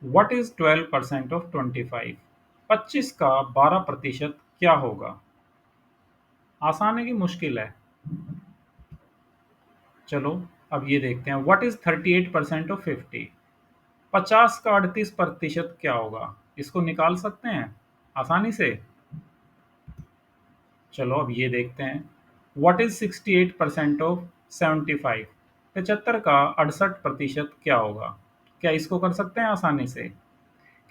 What is 12% of 25? 25 का 12% क्या होगा? आसान है कि मुश्किल है? चलो अब ये देखते हैं। What is 38% of 50? 50 का 38% क्या होगा? इसको निकाल सकते हैं आसानी से। चलो अब ये देखते हैं। What is 68% of 75? 75 का 68% क्या होगा? क्या इसको कर सकते हैं आसानी से?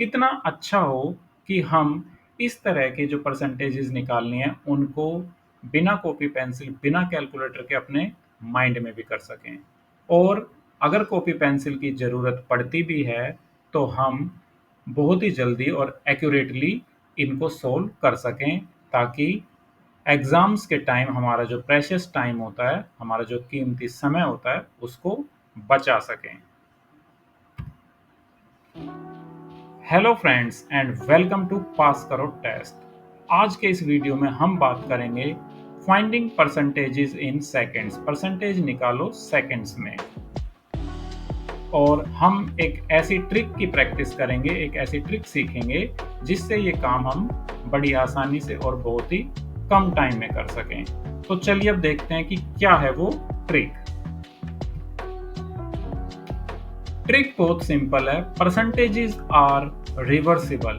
कितना अच्छा हो कि हम इस तरह के जो परसेंटेजेस निकालनी है उनको बिना कॉपी पेंसिल बिना कैलकुलेटर के अपने माइंड में भी कर सकें। और अगर कॉपी पेंसिल की ज़रूरत पड़ती भी है तो हम बहुत ही जल्दी और एक्यूरेटली इनको सॉल्व कर सकें, ताकि एग्ज़ाम्स के टाइम हमारा जो प्रेशियस टाइम होता है, हमारा जो कीमती समय होता है, उसको बचा सकें। Hello friends and welcome to pass करो टेस्ट। आज के इस वीडियो में हम बात करेंगे फाइंडिंग परसेंटेजेस इन सेकंड्स। परसेंटेज निकालो सेकंड्स में। और हम एक ऐसी ट्रिक की प्रैक्टिस करेंगे, एक ऐसी ट्रिक सीखेंगे जिससे ये काम हम बड़ी आसानी से और बहुत ही कम टाइम में कर सकें। तो चलिए अब देखते हैं कि क्या है वो ट्रिक। ट्रिक बहुत सिंपल है। Percentages are reversible.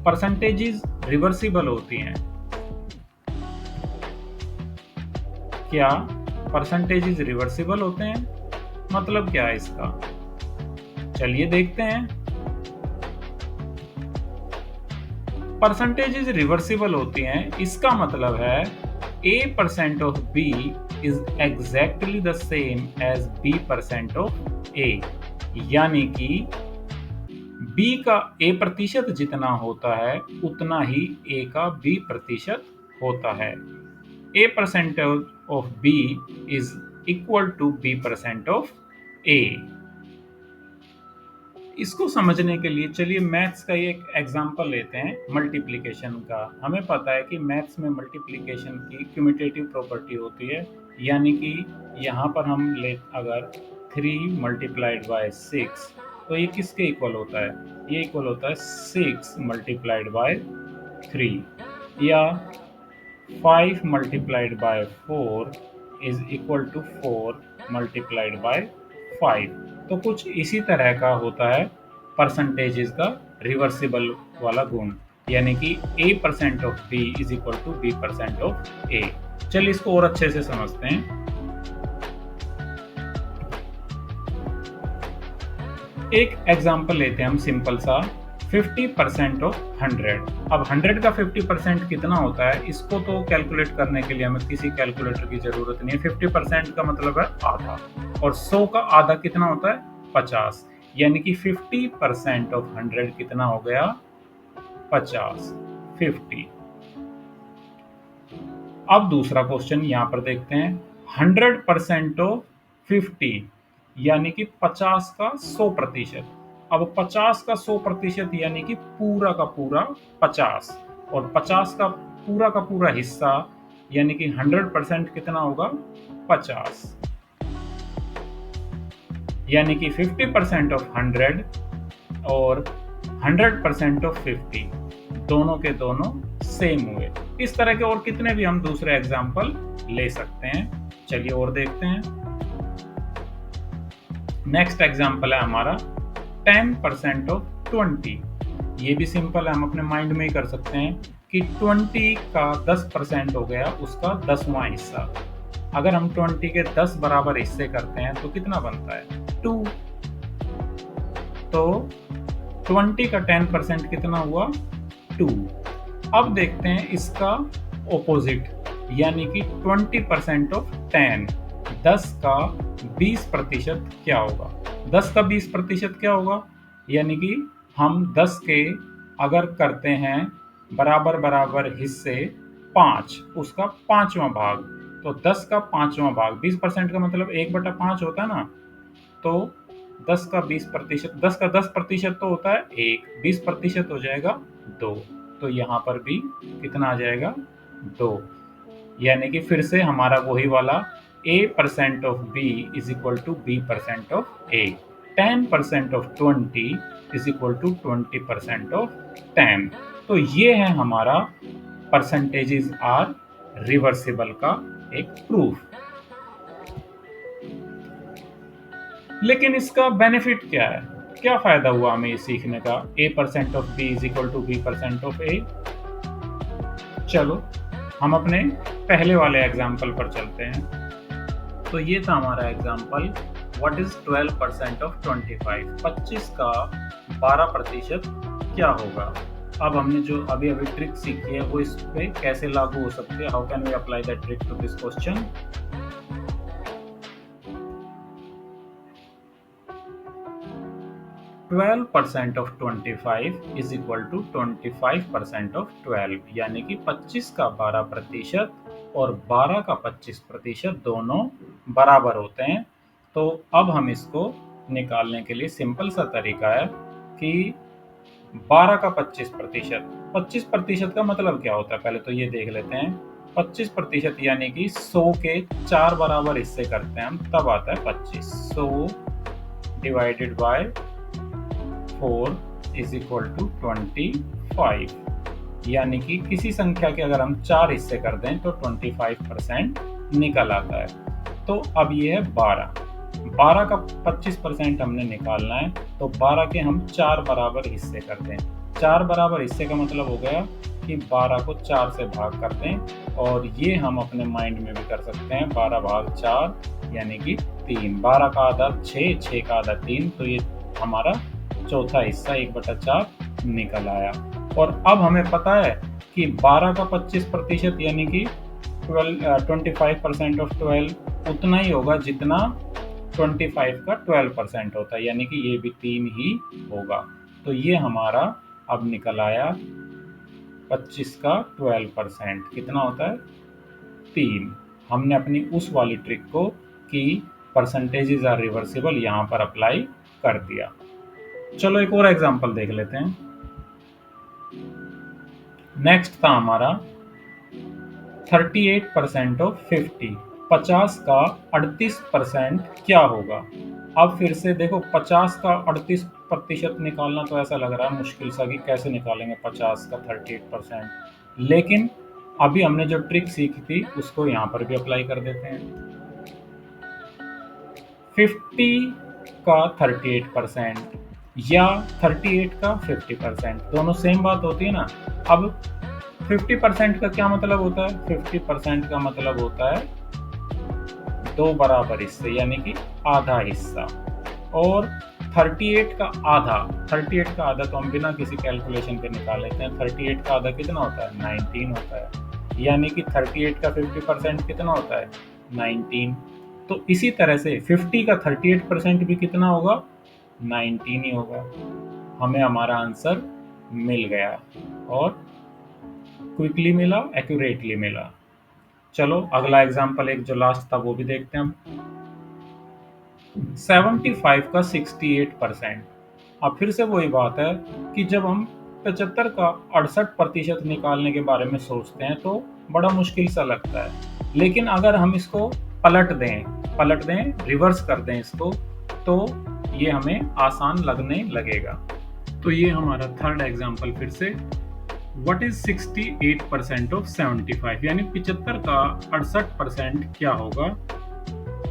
Percentages reversible होती हैं। क्या परसेंटेजेस रिवर्सिबल होते हैं? मतलब क्या है इसका? चलिए देखते हैं। परसेंटेजेस रिवर्सिबल होती हैं, इसका मतलब है a% of b is exactly the same as b% of a। यानी कि b का a% जितना होता है उतना ही a का b% होता है। a% of b is equal to b% of a। इसको समझने के लिए चलिए मैथ्स का एक एग्जांपल लेते हैं, मल्टीप्लिकेशन का। हमें पता है कि मैथ्स में मल्टीप्लिकेशन की क्यूमुलेटिव प्रॉपर्टी होती है, यानी कि यहाँ पर हम ले अगर 3 मल्टीप्लाइड बाय 6 तो ये किसके इक्वल होता है? ये इक्वल होता है 6 मल्टीप्लाइड बाय 3। या 5 multiplied by 4 is equal to 4 multiplied by 5। तो कुछ इसी तरह का होता है परसेंटेजेस का रिवर्सिबल वाला गुण, यानी कि a% of b is equal to b% of a। चलिए इसको और अच्छे से समझते हैं। एक एग्जांपल लेते हैं हम सिंपल सा। 50% ऑफ 100। अब 100 का 50% कितना होता है, इसको तो कैलकुलेट करने के लिए हमें किसी कैलकुलेटर की जरूरत नहीं है। 50% का मतलब है आधा, और 100 का आधा कितना होता है? 50। यानी कि 50% ऑफ 100 कितना हो गया? 50। 50। अब दूसरा क्वेश्चन यहाँ पर देखते हैं। 100% ऑफ 50 यानी कि 50 का 100%। अब 50 का 100% यानी कि पूरा का पूरा 50, और 50 का पूरा हिस्सा यानी कि 100% कितना होगा? 50। यानी कि 50% ऑफ 100 और 100% ऑफ 50 दोनों के दोनों सेम हुए। इस तरह के और कितने भी हम दूसरे एग्जाम्पल ले सकते हैं। चलिए और देखते हैं। नेक्स्ट एग्जाम्पल है हमारा 10% ऑफ 20। ये भी सिंपल है, हम अपने माइंड में ही कर सकते हैं कि 20 का 10% हो गया उसका 10वां हिस्सा। अगर हम 20 के 10 बराबर हिस्से करते हैं तो कितना बनता है? 2। तो 20 का 10% कितना हुआ? 2। अब देखते हैं इसका ऑपोजिट, यानी कि 20% ऑफ 10। 10 का 20% क्या होगा? 10 का 20% क्या होगा? यानी कि हम 10 के अगर करते हैं बराबर बराबर हिस्से 5, उसका 5वां भाग, तो 10 का 5वां भाग 20% का मतलब 1/5 होता है ना। तो 10 का 20%, 10 का 10% तो होता है 1, 20% हो जाएगा 2। तो यहाँ पर भी कितना आ जाएगा? 2। यानी कि फिर से हमारा वही वाला a% of b is equal to b% of a। 10% of 20 is equal to 20% of 10। तो ये है हमारा परसेंटेजेस आर रिवर्सिबल का एक प्रूफ। लेकिन इसका बेनिफिट क्या है, क्या फायदा हुआ हमें ये सीखने का, a% of b is equal to b% of a। चलो हम अपने पहले वाले एग्जाम्पल पर चलते हैं। तो ये था हमारा एग्जाम्पल, व्हाट इज 12% ऑफ 25, 25 का 12% क्या होगा। अब हमने जो अभी अभी ट्रिक सीखी है वो इस पे कैसे लागू हो सकती है, how can we apply that trick to this question. 12% of 25 is equal to 25% of 12, यानी कि 25 का 12% और 12 का 25% दोनों बराबर होते हैं। तो अब हम इसको निकालने के लिए सिंपल सा तरीका है कि 12 का 25%, 25% का मतलब क्या होता है पहले तो ये देख लेते हैं। 25% यानी कि 100 के 4 बराबर हिस्से करते हैं हम, तब आता है 25। 100 divided by 4 is equal to 25, यानी कि किसी संख्या के अगर हम 4 हिस्से कर दें तो 25% निकल आता है। तो अब ये है 12 का 25% हमने निकालना है, तो 12 के हम 4 बराबर हिस्से कर दें। 4 बराबर हिस्से का मतलब हो गया कि 12 को 4 से भाग कर दें, और ये हम अपने माइंड में भी कर सकते हैं, 12 भाग 4 यानी कि 3। 12 का आधा 6, 6 का आधा 3, तो ये हमारा चौथा हिस्सा 1/4 निकल आया। और अब हमें पता है कि 12 का 25% यानी कि 25% ऑफ 12 उतना ही होगा जितना 25 का 12% होता है, यानी कि ये भी 3 ही होगा। तो ये हमारा अब निकल आया 25 का 12% कितना होता है, 3। हमने अपनी उस वाली ट्रिक को कि परसेंटेजेस आर रिवर्सिबल यहाँ पर अप्लाई कर दिया। चलो एक और एग्जांपल देख लेते हैं। नेक्स्ट था हमारा 38% ऑफ 50, 50 का 38% क्या होगा। अब फिर से देखो, 50 का 38% निकालना तो ऐसा लग रहा है मुश्किल सा कि कैसे निकालेंगे 50 का 38%, लेकिन अभी हमने जो ट्रिक सीखी थी उसको यहाँ पर भी अप्लाई कर देते हैं। 50 का 38% या 38 का 50%, दोनों सेम बात होती है ना। अब 50% का क्या मतलब होता है, 50% का मतलब होता है 2 बराबर हिस्से यानी कि आधा हिस्सा। और 38 का आधा, 38 का आधा तो हम बिना किसी कैलकुलेशन के निकाल लेते हैं। 38 का आधा कितना होता है, 19 होता है, यानी कि 38 का 50% कितना होता है, 19। तो इसी तरह से 50 का 38% भी कितना होगा, 19 ही होगा। हमें हमारा आंसर मिल गया, और क्विकली मिला, एक्यूरेटली मिला। चलो अगला एग्जांपल एक जो लास्ट था वो भी देखते हैं हम। 75 का 68%। अब फिर से वही बात है कि जब हम 75 का 68% निकालने के बारे में सोचते हैं तो बड़ा मुश्किल सा लगता है, लेकिन अगर हम इसको पलट दें, रिवर्स कर दें इसको, तो ये हमें आसान लगने लगेगा। तो ये हमारा थर्ड एग्जाम्पल फिर से, व्हाट इज 68% ऑफ 75, यानी 75 का 68% क्या होगा।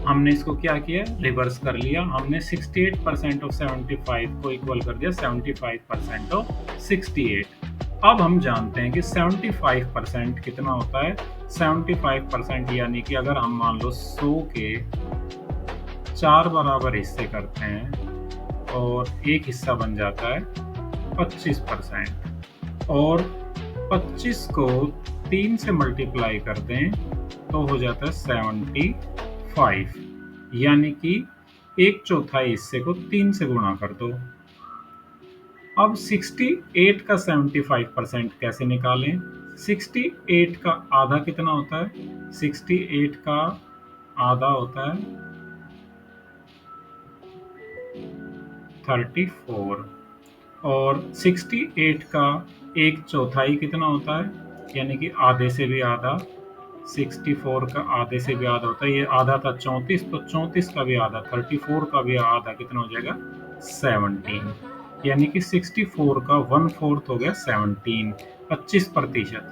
हमने इसको क्या किया, रिवर्स कर लिया। हमने 68% ऑफ 75 को इक्वल कर दिया 75% ऑफ 68। अब हम जानते हैं कि 75% कितना होता है। 75% यानी कि अगर हम मान लो 100 के 4 बराबर हिस्से करते हैं और एक हिस्सा बन जाता है 25%, और 25 को 3 से मल्टीप्लाई कर दें तो हो जाता है 75, यानी कि 1/4 हिस्से को 3 से गुणा कर दो। अब 68 का 75% कैसे निकालें। 68 का आधा कितना होता है, 68 का आधा होता है 34, और 68 का 1/4 कितना होता है, यानी कि आधे से भी आधा। 64 का आधे से भी आधा होता है, ये आधा था 34, तो 34 का भी आधा, 34 का भी आधा कितना हो जाएगा, 17। यानी कि 64 का 1/4 हो गया 17, 25%।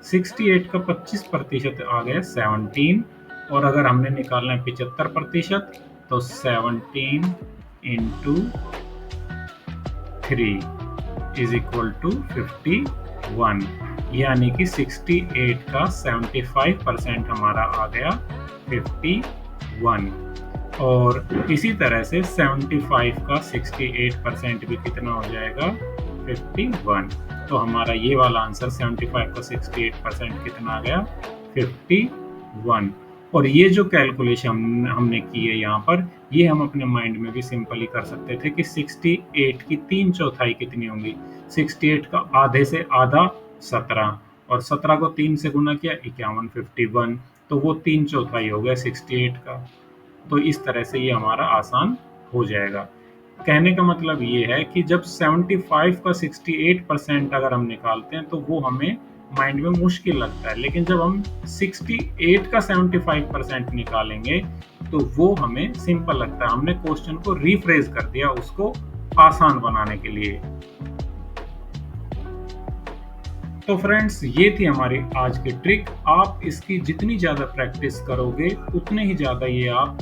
68 का 25% आ गया 17, और अगर हमने निकालना है 75% तो 17 इंटू 3 इज इक्वल टू 51, यानी कि 68 का 75% हमारा आ गया 51। और इसी तरह से 75 का 68% भी कितना हो जाएगा 51। तो हमारा ये वाला आंसर 75 का 68% कितना आ गया 51। और ये जो कैलकुलेशन हमने की है यहाँ पर, ये हम अपने माइंड में भी सिंपली कर सकते थे कि 68 की 3/4 कितनी होंगी। 68 का आधे से आधा 17, और 17 को 3 से गुना किया 51, 51, तो वो 3/4 हो गया 68 का। तो इस तरह से ये हमारा आसान हो जाएगा। कहने का मतलब ये है कि जब 75 का 68% अगर हम निकालते हैं तो वो हमें माइंड में मुश्किल लगता है, लेकिन जब हम 68 का 75% निकालेंगे तो वो हमें सिंपल लगता है। हमने क्वेश्चन को रिफ्रेज कर दिया उसको आसान बनाने के लिए। तो फ्रेंड्स, ये थी हमारी आज की ट्रिक। आप इसकी जितनी ज़्यादा प्रैक्टिस करोगे उतने ही ज़्यादा ये आप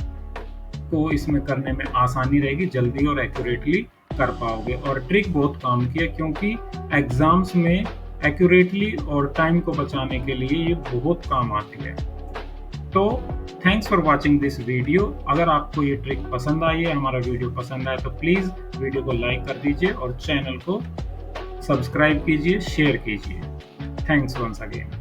को इसमें करने में आसानी रहेगी, जल्दी और एक्यूरेटली कर पाओगे। और ट्रिक बहुत काम की है, क्योंकि एग्जाम्स में एक्यूरेटली और टाइम को बचाने के लिए ये बहुत काम आती है। तो thanks for watching this video. अगर आपको ये ट्रिक पसंद आई है, हमारा वीडियो पसंद आए, तो प्लीज़ वीडियो को लाइक कर दीजिए और चैनल को सब्सक्राइब कीजिए, शेयर कीजिए। Thanks once again.